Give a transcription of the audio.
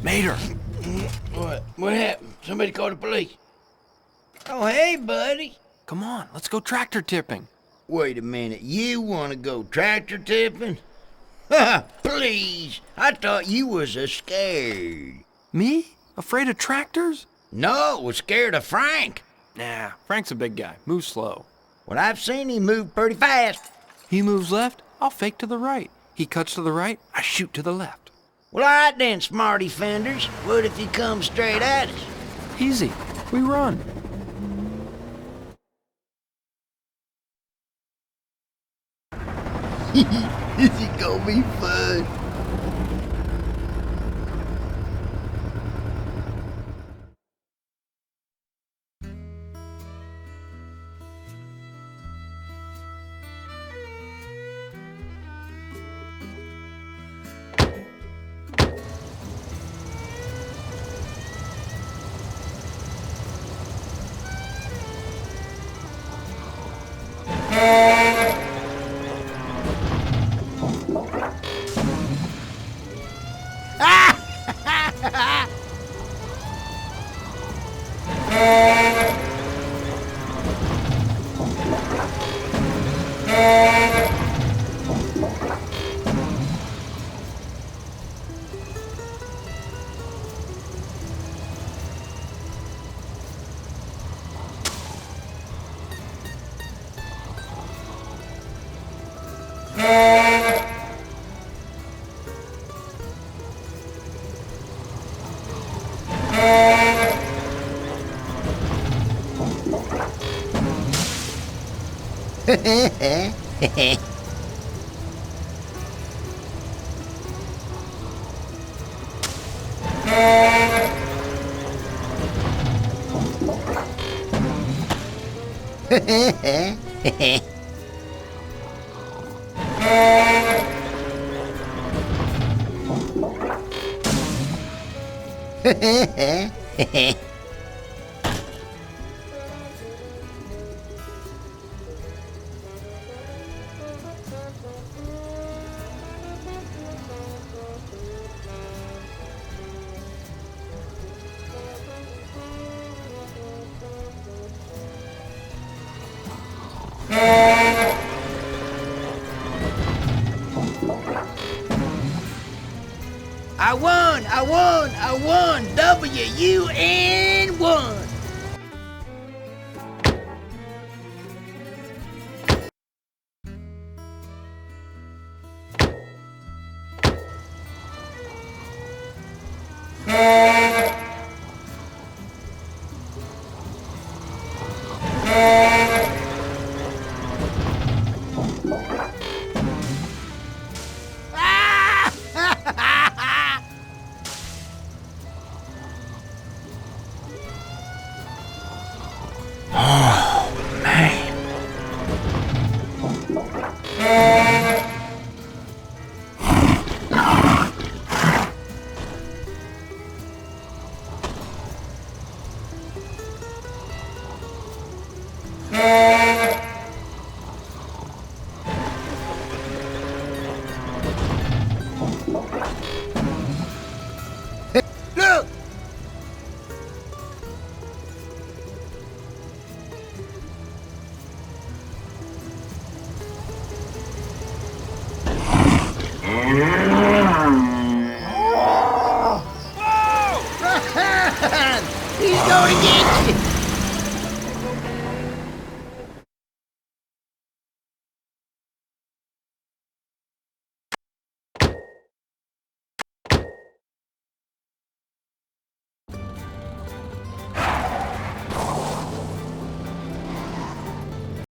Mater. What? What happened? Somebody called the police. Oh, hey, buddy. Come on, let's go tractor tipping. Wait a minute. You want to go tractor tipping? Ha! Please. I thought you was scared. Me? Afraid of tractors? No, was scared of Frank. Nah, Frank's a big guy. Moves slow. Well, I've seen him move pretty fast. He moves left, I'll fake to the right. He cuts to the right, I shoot to the left. Well, all right then, smarty fenders. What if he comes straight at us? Easy. We run. This is gonna be fun. I won! I won! I won! W-U-N-1! Look! He's going to get you!